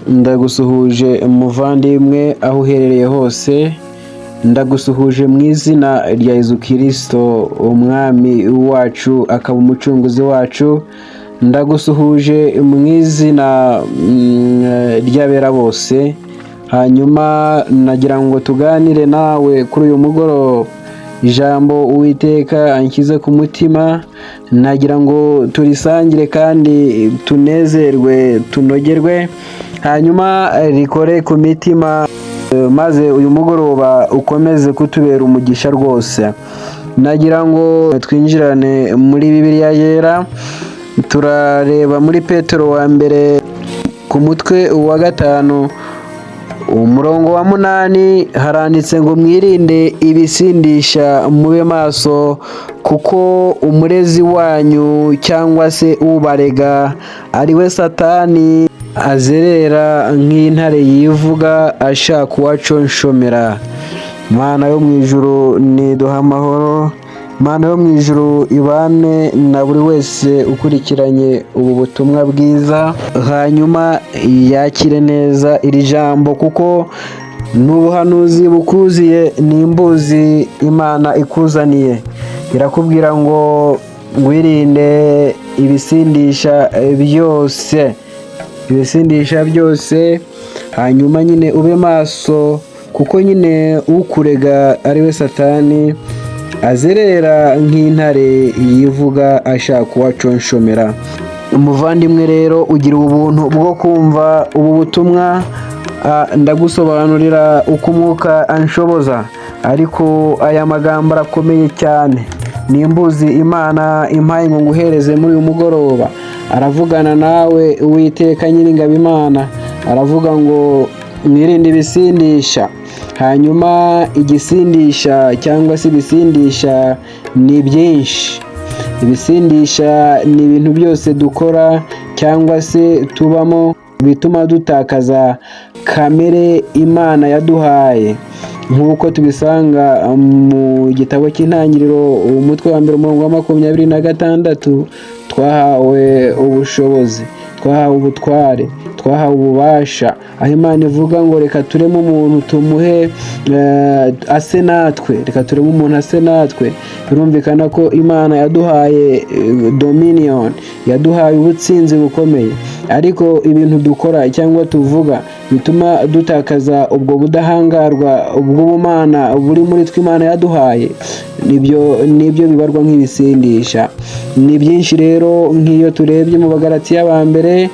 Ndagusuhuje muvandimwe aho uherereye hose, ndagusuhuje mu izina rya Yezu Kristo umwami wacu akaba umucunguzi wacu, ndagusuhuje mu izina ry'abera bose. Hanyuma nagira ngo tuganire nawe kuri uyu mugoroba ijambo Uwiteka anshyize ku mutima, nagira ngo turisangire kandi tunezerwe tunogerwe, hanyuma rikore ku mitima maze uyu mugoroba ukomeze kutubera umugisha rwose. Nagira ngo twinjirane muri Bibiliya yera, turareba muri Petero wa mbere ku mutwe wa 5 umurongo wa 8 haranditse ngo mwirinde ibisindisha mube maso, kuko umurezi wanyu cyangwa se ubarega ari we Satani azerera nk'intare yivuga ashaka uwaconshomera. Mana yo mu ijuru niduha amahoro, Mana yo mu ijuru ibane na buri wese ukurikiranye ubu butumwa bwiza, hanyuma yakire neza iri jambo kuko n'ubuhanuzi bukuziye n'imbuzi Imana ikuzaniye. Irakubwira ngo wirinde ibisindisha byose, hanyuma nyine ube maso kuko nyine ukurega ari we Satani azerera nk'intare yivuga ashaka uwaconshomera. Umuvandimwe rero ugira ubuntu bwo kumva ubu butumwa, ndagusobanurira uko umwuka anshoboza, ariko aya magambo arakomeye cyane. Nimbuzi Imana impaye ngo nguhereze muri uyu mugoroba, aravugana nawe Uwiteka Nyiringabo Imana, aravuga ngo mwirinde ibisindisha. Hanyuma igisindisha cyangwa se ibisindisha ni byinshi. Ibisindisha ni ibintu byose dukora cyangwa se tubamo bituma dutakaza kamere Imana yaduhaye, nk'uko tubisanga mu gitabo cy'Intangiriro umutwe wa 1 umurongo wa 26. Twahawe ubushobozi, twahawe ubutware, twahawe ububasha, aho Imana ivuga ngo reka tureme umuntu tumuhe ase natwe, reka tureme umuntu ase natwe. Birumvikana ko Imana yaduhaye dominion, yaduhaye ubutsinzi bukomeye, ariko ibintu dukora cyangwa tuvuga bituma dutakaza ubwo budahangarwa ubw'ubumana buri muri twe Imana yaduhaye, nibyo bibarwa nk'ibisindisha. Ni byinshi rero, nk'iyo turebye mu Bagalatiya ba mbere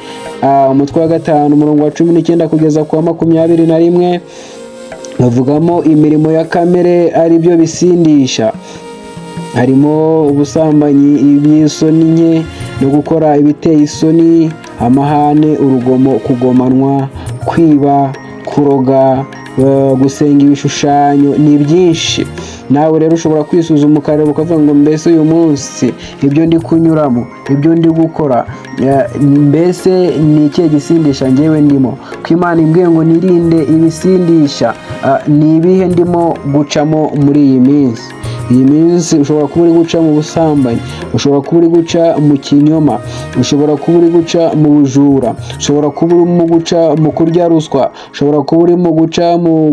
umutwe wa 5 umurongo wa 19 kugeza ku wa 21 bavugamo imirimo ya kamere ari byo bisindisha. Harimo ubusambanyi, iby'isoni nke no gukora ibiteye isoni, amahane, urugomo, kugomanwa, kwiba, kuroga, gusenga ibishushanyo. Ni byinshi. Nawe rero ushobora kwisuzuma ukareba ukavuga ngo mbese uyu munsi ibyo ndi kunyuramo, ibyo ndi gukora, mbese ni ikihe gisindisha njyewe ndimo? Ko Imana imbwiye ngo nirinde ibisindisha, ni ibihe ndimo gucamo muri iyi minsi? Iyi minsi ushobora kuba uri guca mu busambanyi, ushobora kuba uri guca mu kinyoma, ushobora kuba uri guca mu bujura, ushobora kuba urimo guca mu kurya ruswa, ushobora kuba urimo guca mu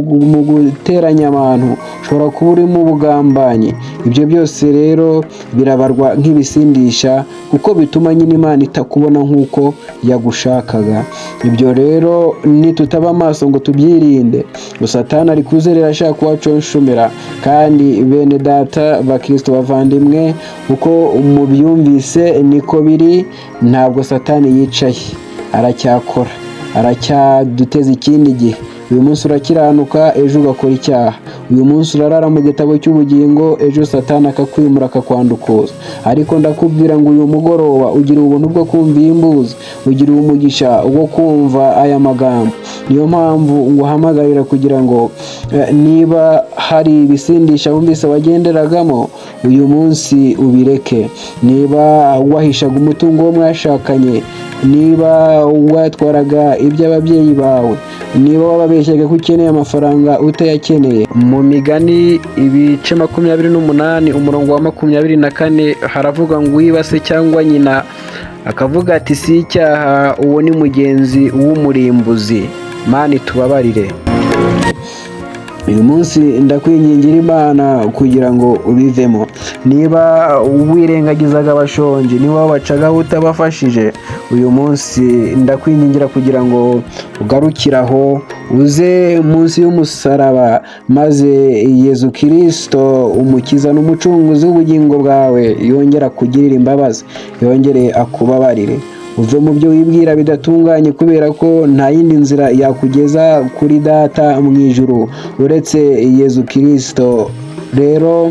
guteranya abantu, ushobora kuba uri mu bugambanyi. Ibyo byose rero birabarwa nk'ibisindisha kuko bituma nyine Imana itakubona nk'uko yagushakaga. Ibyo rero nitutaba amaso ngo tubyirinde, Satani ari kuzerera ashaka uwaconshomera. Kandi bene data bakristo bavandimwe, uko mubyumvise niko biri. Ntabwo Satani yicaye, aracyakora, aracyaduteza ikindi gihe. Uyu munsi urakiranuka, ejo ugakora icyaha. Uyu munsi urarara mu gitabo cy'ubugingo, ejo Satani akakwimura akakwandukuza. Ariko ndakubwira ngo uyu mugoroba ugira ubuntu bwo kumva iyi mbuzi, ugira umugisha wo kumva aya magambo. Niyo mpamvu nguhamagarira kugira ngo niba hari ibisindisha wumvise wagenderagamo, uyu munsi ubireke. Niba wahishaga umutungo wo mwashakanye, niba watwaraga iby'ababyeyi bawe, niba wababeshyaga ko ukeneye amafaranga utayakeneye. Mu Migani ibice 28 umurongo wa 24 haravuga ngo uwibase cyangwa nyina akavuga ati si icyaha, uwo ni mugenzi w'umurimbuzi. Mana tubabarire. Uyu munsi ndakwingingira Imana kugira ngo ubivemo. Niba wirengagizaga abashonji, niba wabacagaho utabafashije, uyu munsi ndakwingingira kugira ngo ugarukiraho, uze munsi y'umusaraba, maze Yezu Kristo umukiza n'umucunguzi w'ubugingo bwawe yongera kugirira imbabazi, yongere akubabarire, uve mu byo wibwira bidatunganye, kubera ko nta yindi nzira yakugeza kuri Data mu ijuru uretse Yezu Kristo. Rero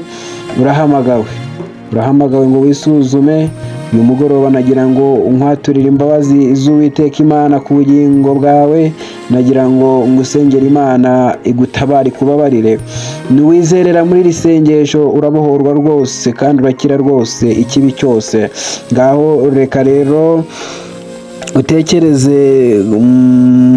urahamagawe ngo wisuzume. Uyu mugoroba nagira ngo unkwaturire imbabazi z'Uwiteka Imana ku bugingo bwawe, nagira ngo ngusengere Imana igutabare ikubabarire. Niwizerera muri iri sengesho urabohorwa rwose kandi urakira rwose ikibi cyose. Ngaho reka rero utekereze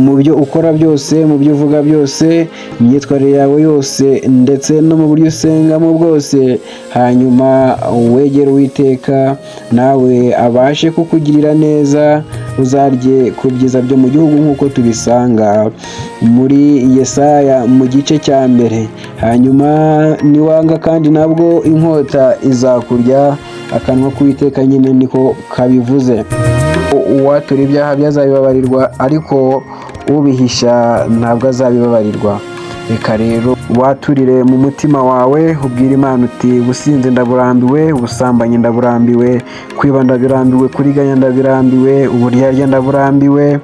mu byo ukora byose, mu byo uvuga byose, imyitwarire yawe yose, ndetse no mu buryo usengamo bwose, hanyuma wegere Uwiteka nawe abashe kukugirira neza, uzarye ku byiza byo mu gihugu nk'uko tubisanga muri Yesaya mu gice cya mbere. Hanyuma niwanga kandi nabwo inkota izakurya, akanwa k'Uwiteka nyine niko kabivuze. Uwatura ibyaha byazabibabarirwa, ariko ubihisha ntabwo azabibabarirwa. Reka rero waturire mu mutima wawe, ubwire Imana uti ubusinzi ndaburambiwe, ubusambanyi ndaburambiwe, kwiba ndabirambiwe, kuriganya ndabirambiwe, uburyarya ndaburambiwe,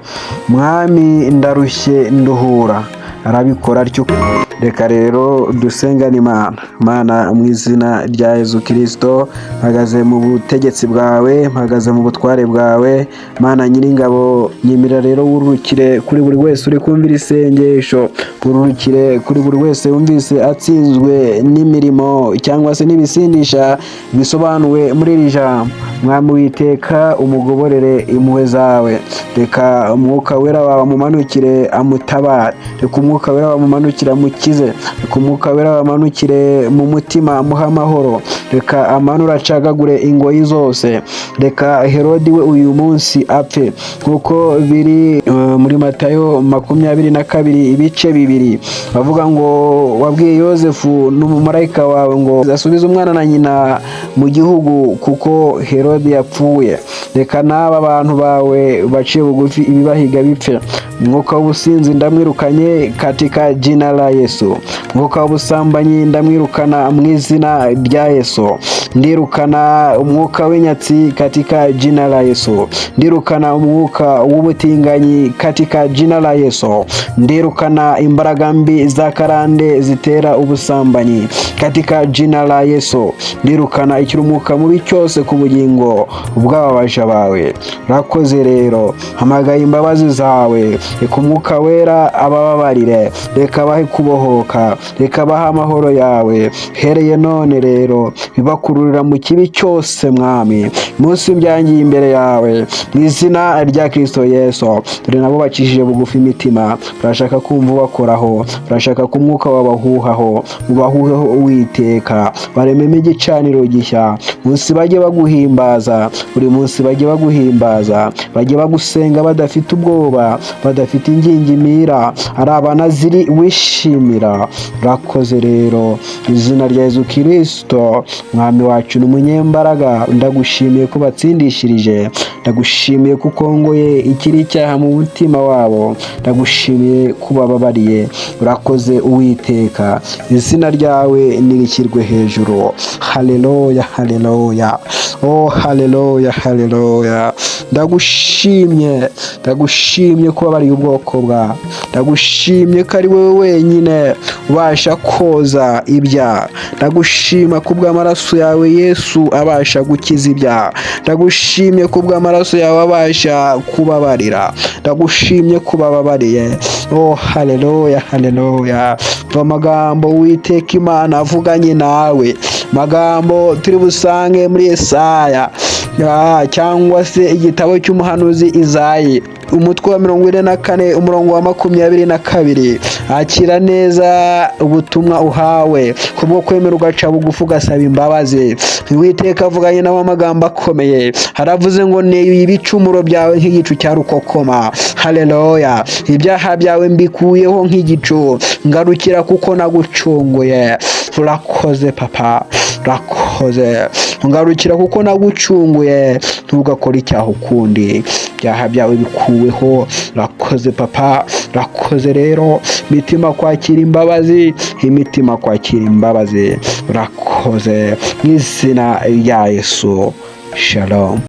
Mwami ndarushye nduhura. Arabikora atyo. Reka rero dusengane Imana mu izina rya Yezu Kristo. Mpagaze mu butegetsi bwawe, mpagaze mu butware bwawe, Mana nyiringabo, nyimira rero wurukire kuri buri wese uri kumvira isengesho, wurukire kuri buri wese wumvise atsinzwe n'imirimo cyangwa se n'ibisindisha bisobanuwe muri iri jambo. Mwami Uwiteka, umugoborere impuhwe zawe. Reka umwuka wera wawe amumanukire amutabare. Reka umwuka wera wawe amumanukire amukize. Reka umwuka wera wawe amanukire mu mutima amuhe amahoro. Reka amanure acagagure ingoyi zose. Reka Herodi we uyu munsi apfe, nk'uko biri muri Matayo 22 ibice 2. bavuga ngo wabwiye Yozefu n'umumarayika wawe ngo asubize umwana na nyina mu gihugu kuko Herodi yapfuye. Reka n'aba bantu bawe baciye bugufi ibibahiga bipfe. Mwuka w'ubusinzi ndamwirukanye katika jina la Yesu. Mwuka w'ubusambanyi ndamwirukana mu izina rya Yesu. Ndirukana umwuka w'inyatsi katika jina la Yesu. Ndirukana umwuka w'ubutinganyi katika jina la Yesu. Ndirukana imbaraga mbi za karande zitera ubusambanyi katika jina la Yesu. Ndirukana ikirumuka mubi cyose ku bugingo bw'ababaja bawe. Rakoze rero, hamagaye imbabazi zawe. Reka umwuka wera abababarire. Reka bahe kubohoka. Reka bahe amahoro yawe. Hereye none rero bibakururira mu kibi cyose Mwami. Munsi byangiye imbere yawe mu izina rya Kristo Yesu. Dore nabo bakishije bugufi imitima, barashaka kumva ubakoraho, barashaka ko umwuka wabahuhaho, ubahuheho Uwiteka, barememo igicaniro gishya. Munsi bajye baguhimbaza, buri munsi bajye baguhimbaza, bajye bagusenga badafite ubwoba, badafite ingingimira, ari abanaziri wishimira. Rakoze rero, izina rya Yezu Kristo Mwami wacu n'umunyembaraga, ndagushimiye ko batsindishirije, ndagushimiye ko ukongoye ikiri icyaha mu mutima wabo, ndagushimiye ko bababariye. Urakoze Uwiteka, izina ryawe nirikirwe hejuru. Haleluya, haleluya, oh haleluya, haleluya. Ndagushimye ko wabariye ubwoko bwawe. Ndagushimye ko ari wowe wenyine ubasha koza ibyaha. Ndagushima ku bw'amaraso yawe Yesu abasha gukiza ibyaha. Ndagushimye ku bw'amaraso yawe abasha kubabarira. Ndagushimye ko bababariye. Oh haleluya, haleluya. Amagambo Uwiteka Imana avuganye nawe, magambo turi busange muri Yesaya cyangwa se igitabo cy'umuhanuzi Izayi, umutwe wa 44 umurongo wa 22. akira neza ubutumwa uhawe, kubwo kwemera ugaca bugufi ugasaba imbabazi. Uwiteka avuganye nawe amagambo akomeye, haravuze ngo ni ibicumuro byawe nk'igicu cya rukokoma. Haleluya! Ibyaha byawe mbikuyeho nk'igicu, ngarukira kuko nagucunguye. Urakoze papa, urakoze. Ngarukira kuko nagucunguye, ntugakore icyaha ukundi. Ibyaha byawe bikuweho. Urakoze papa, urakoze rero. Imitima kwakira imbabazi, imitima kwakira imbabazi. Urakoze mu izina rya Yesu. Shalom.